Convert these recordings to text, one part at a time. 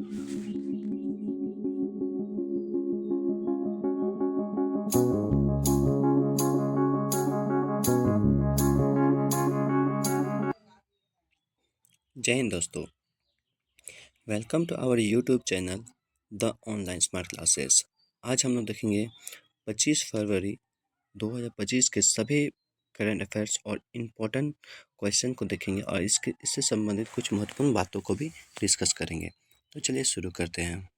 जय हिंद दोस्तों, welcome to our YouTube channel the online smart classes. आज हम लोग देखेंगे 25 फरवरी 2025 के सभी करंट अफेयर्स और इम्पोर्टेंट क्वेश्चन को देखेंगे और इससे संबंधित कुछ महत्वपूर्ण बातों को भी डिस्कस करेंगे। तो चलिए शुरू करते हैं।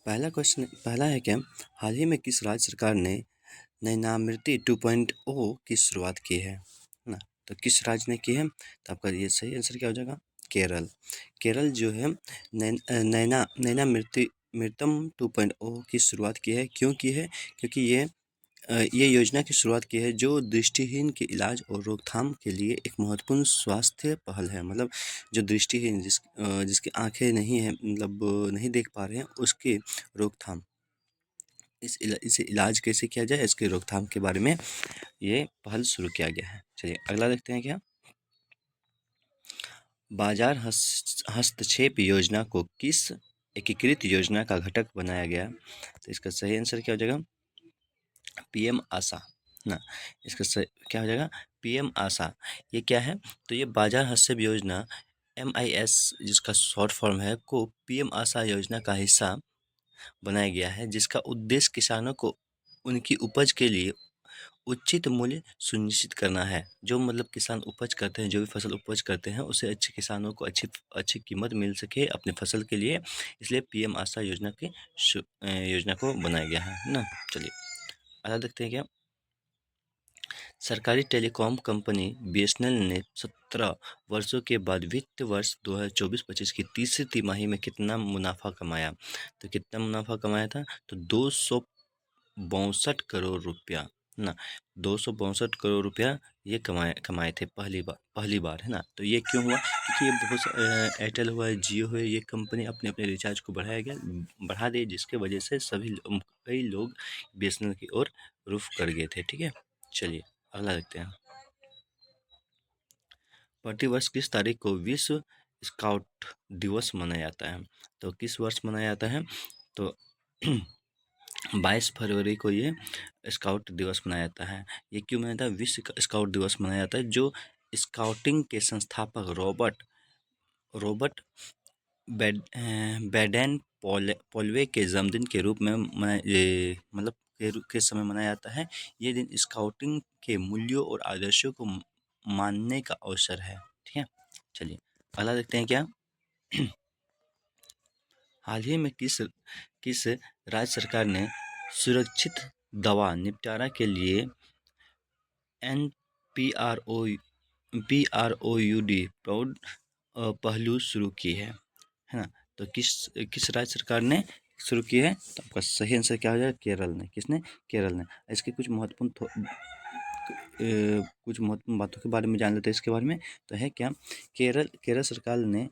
पहला है क्या, हाल ही में किस राज्य सरकार ने नैनामृति 2.0 की शुरुआत की है ना। तो किस राज्य ने की है, तो आपका ये सही आंसर क्या हो जाएगा, केरल। केरल जो है नैनामृतम 2.0 की शुरुआत की है। क्यों की है, क्योंकि ये योजना की शुरुआत की है जो दृष्टिहीन के इलाज और रोकथाम के लिए एक महत्वपूर्ण स्वास्थ्य पहल है। मतलब जो दृष्टिहीन जिसकी आंखें नहीं है, मतलब नहीं देख पा रहे हैं, उसकी रोकथाम, इसे इलाज कैसे किया जाए, इसके रोकथाम के बारे में ये पहल शुरू किया गया है। चलिए अगला देखते हैं। क्या, बाजार हस्तक्षेप योजना को किस एकीकृत योजना का घटक बनाया गया, तो इसका सही आंसर क्या हो जाएगा, पीएम आशा ना। इसका क्या हो जाएगा, पीएम आशा। ये क्या है, तो ये बाजार हस्तक्षेप योजना MIS जिसका शॉर्ट फॉर्म है को पीएम आशा योजना का हिस्सा बनाया गया है, जिसका उद्देश्य किसानों को उनकी उपज के लिए उचित मूल्य सुनिश्चित करना है। जो मतलब किसान उपज करते हैं, जो भी फसल उपज करते हैं, उसे अच्छे किसानों को अच्छी कीमत मिल सके अपने फसल के लिए, इसलिए पीएम आशा योजना की योजना को बनाया गया है ना। चलिए अगला देखते हैं। क्या, सरकारी टेलीकॉम कंपनी BSNL ने 17 वर्षों के बाद वित्त वर्ष 2024-25 की तीसरी तिमाही में कितना मुनाफा कमाया, तो कितना मुनाफा कमाया था, तो 262 करोड़ रुपया ना। 262 करोड़ रुपया ये कमाए थे पहली बार है ना। तो ये क्यों हुआ, क्योंकि ये बहुत एयरटेल हुआ है, जियो हुआ है, ये कंपनी अपने रिचार्ज को बढ़ा दी, जिसके वजह से कई लोग BSNL की ओर रुख कर गए थे। ठीक है, चलिए अगला देखते हैं। प्रतिवर्ष किस तारीख को विश्व स्काउट दिवस मनाया जाता है, तो किस वर्ष मनाया जाता है, तो 22 फरवरी को ये स्काउट दिवस मनाया जाता है। ये क्यों मनाया जाता है, विश्व स्काउट दिवस मनाया जाता है, जो स्काउटिंग के संस्थापक रॉबर्ट बेडेन पॉलवे के जन्मदिन के रूप में मतलब के समय मनाया जाता है। ये दिन स्काउटिंग के मूल्यों और आदर्शों को मानने का अवसर है। ठीक है, चलिए अगला देखते हैं। क्या, हाल ही में किस राज्य सरकार ने सुरक्षित दवा निपटारा के लिए PROUD पहलू शुरू की है ना। तो किस राज्य सरकार ने शुरू की है, तो आपका सही आंसर क्या हो जाएगा, केरल ने। किसने, केरल ने। इसके कुछ महत्वपूर्ण बातों के बारे में जान लेते हैं इसके बारे में। तो है क्या, केरल सरकार ने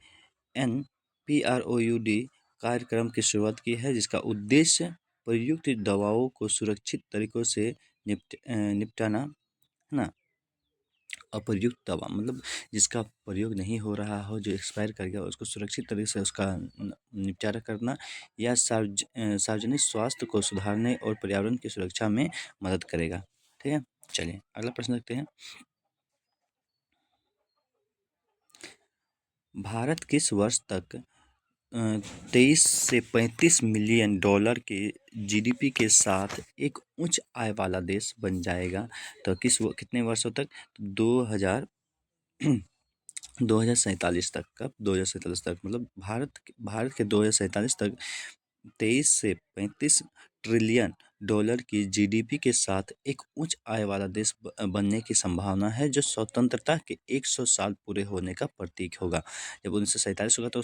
NPROUD कार्यक्रम की शुरुआत की है, जिसका उद्देश्य प्रयुक्त दवाओं को सुरक्षित तरीकों से निपटाना है ना। अप्रयुक्त दवा मतलब जिसका प्रयोग नहीं हो रहा हो, जो एक्सपायर कर गया, उसको सुरक्षित तरीके से उसका निपटारा करना, या सार्वजनिक स्वास्थ्य को सुधारने और पर्यावरण की सुरक्षा में मदद करेगा। ठीक है, चलिए अगला प्रश्न देखते हैं। भारत किस वर्ष तक 23 से 35 मिलियन डॉलर के GDP के साथ एक उच्च आय वाला देश बन जाएगा, तो कितने वर्षों तक, 2047 तक। कब, 2047 तक, मतलब भारत के 2047 तक 23 से 35 ट्रिलियन डॉलर की GDP के साथ एक उच्च आय वाला देश बनने की संभावना है, जो स्वतंत्रता के 100 साल पूरे होने का प्रतीक होगा। जब 1947 होगा तो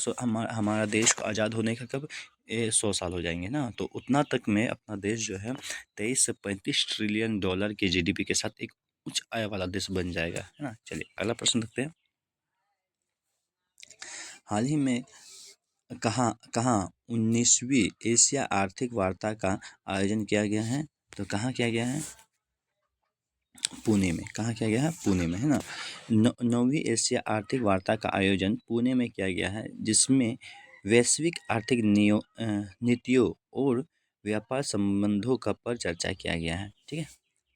हमारा देश को आज़ाद होने का कब, 100 साल हो जाएंगे ना। तो उतना तक में अपना देश जो है 23 से 35 ट्रिलियन डॉलर के GDP के साथ एक उच्च आय वाला देश बन जाएगा, है ना। चलिए अगला प्रश्न देखते हैं। हाल ही में कहाँ 19वीं एशिया आर्थिक वार्ता का आयोजन किया गया है, तो कहाँ किया गया है, पुणे में, कहाँ किया गया है? पुणे में, है ना। 9वीं एशिया आर्थिक वार्ता का आयोजन पुणे में किया गया है, जिसमें वैश्विक आर्थिक नीतियों और व्यापार संबंधों का पर चर्चा किया गया है। ठीक है,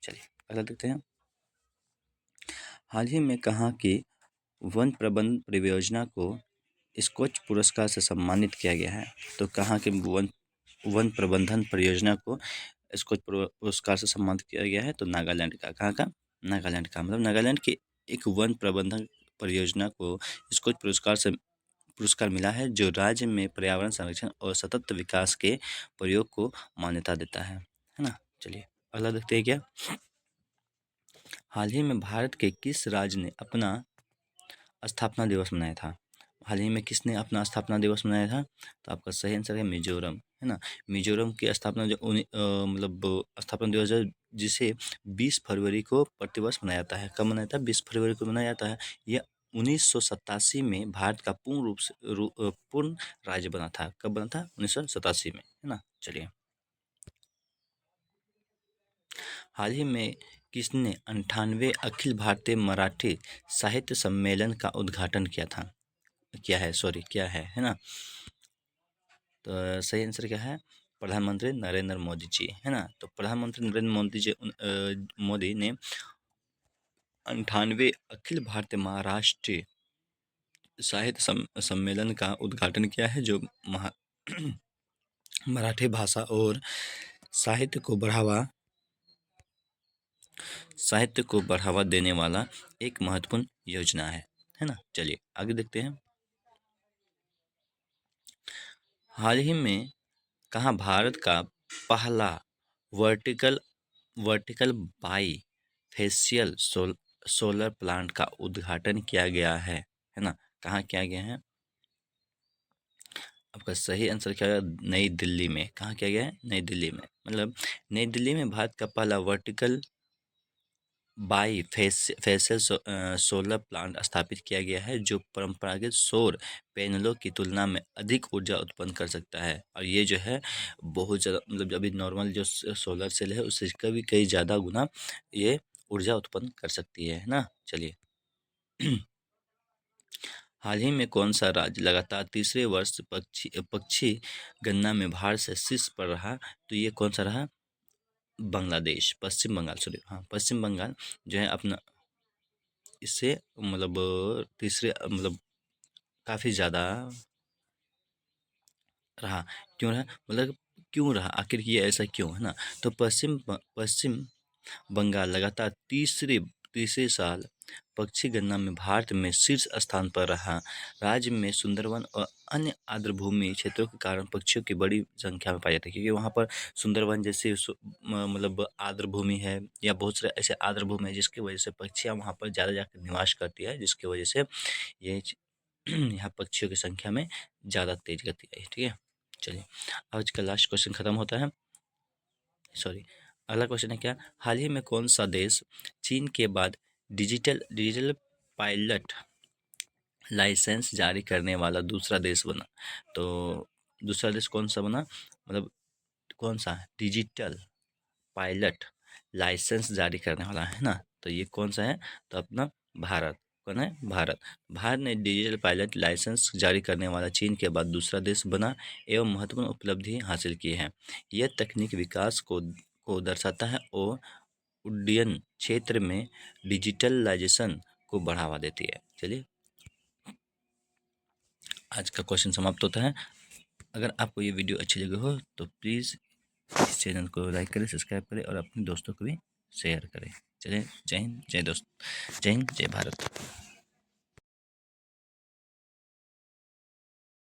चलिए अगला देखते हैं। हाल ही में कहाँ की वन प्रबंधन परियोजना को स्कॉच पुरस्कार से सम्मानित किया गया है? तो कहाँ के वन वन प्रबंधन परियोजना को स्कॉच पुरस्कार से सम्मानित किया गया है? तो नागालैंड का। कहाँ का? नागालैंड का। मतलब नागालैंड की एक वन प्रबंधन परियोजना को स्कॉच पुरस्कार मिला है, जो राज्य में पर्यावरण संरक्षण और सतत विकास के प्रयोग को मान्यता देता है ना। चलिए अगला देखते हैं क्या। हाल ही में भारत के किस राज्य ने अपना स्थापना दिवस मनाया था? हाल ही में किसने अपना स्थापना दिवस मनाया था? तो आपका सही आंसर है मिजोरम, है ना। मिजोरम की स्थापना जो मतलब स्थापना दिवस है, जिसे 20 फरवरी को प्रतिवर्ष मनाया जाता है। कब मनाया जाता है? 20 फरवरी को मनाया जाता है। यह 1987 में भारत का पूर्ण रूप से पूर्ण राज्य बना था। कब बना था? 1987 में, है ना। चलिए, हाल ही में किसने 98वें अखिल भारतीय मराठी साहित्य सम्मेलन का उद्घाटन किया था? क्या है, सॉरी क्या है ना। तो सही आंसर क्या है? प्रधानमंत्री नरेंद्र मोदी जी, है ना। तो प्रधानमंत्री नरेंद्र मोदी ने 98वें अखिल भारतीय महाराष्ट्रीय साहित्य सम्मेलन का उद्घाटन किया है, जो मराठी भाषा और साहित्य को बढ़ावा देने वाला एक महत्वपूर्ण योजना है ना। चलिए आगे देखते हैं। हाल ही में कहाँ भारत का पहला vertical by facial solar plant का उद्घाटन किया गया है ना। कहाँ किया गया है? आपका सही आंसर क्या है? नई दिल्ली में। कहाँ किया गया है? नई दिल्ली में। मतलब नई दिल्ली में भारत का पहला vertical by facial solar plant स्थापित किया गया है, जो परंपरागत सौर पैनलों की तुलना में अधिक ऊर्जा उत्पन्न कर सकता है। और ये जो है बहुत ज़्यादा, मतलब अभी नॉर्मल जो सोलर सेल है उससे कभी कई ज़्यादा गुना ये ऊर्जा उत्पन्न कर सकती है ना। चलिए हाल ही में कौन सा राज्य लगातार तीसरे वर्ष पक्षी गणना में भारत से शीर्ष पर रहा? तो ये कौन सा रहा? बांग्लादेश, पश्चिम बंगाल, सॉरी हाँ, पश्चिम बंगाल जो है अपना इससे मतलब तीसरे मतलब काफ़ी ज़्यादा रहा। क्यों रहा? मतलब क्यों रहा आखिर, ये ऐसा क्यों, है ना। तो पश्चिम बंगाल लगातार तीसरे साल पक्षी गणना में भारत में शीर्ष स्थान पर रहा। राज्य में सुंदरवन और अन्य आर्द्रभूमि क्षेत्रों के कारण पक्षियों की बड़ी संख्या में पाई जाती है, क्योंकि वहाँ पर सुंदरवन जैसे मतलब आर्द्रभूमि है, या बहुत सारे ऐसे आर्द्रभूमि है जिसकी वजह से पक्षियाँ वहाँ पर ज़्यादा जाकर निवास करती है, जिसकी वजह से ये यहाँ पक्षियों की संख्या में ज़्यादा तेज गति आई। ठीक है, चलिए आज का लास्ट क्वेश्चन खत्म होता है। सॉरी, अगला क्वेश्चन है क्या? हाल ही में कौन सा देश चीन के बाद डिजिटल पायलट लाइसेंस जारी करने वाला दूसरा देश बना? तो दूसरा देश कौन सा बना? मतलब कौन सा डिजिटल पायलट लाइसेंस जारी करने वाला, है ना। तो ये कौन सा है? तो अपना भारत। कौन है? भारत। भारत ने डिजिटल पायलट लाइसेंस जारी करने वाला चीन के बाद दूसरा देश बना एवं महत्वपूर्ण उपलब्धि हासिल की है। यह तकनीक विकास को दर्शाता है और उड्डयन क्षेत्र में डिजिटलाइजेशन को बढ़ावा देती है। चलिए आज का क्वेश्चन समाप्त होता है। अगर आपको ये वीडियो अच्छी लगी हो तो प्लीज़ इस चैनल को लाइक करें, सब्सक्राइब करें और अपने दोस्तों को भी शेयर करें। चलें, जय हिंद, जय दोस्त, जय हिंद, जय भारत।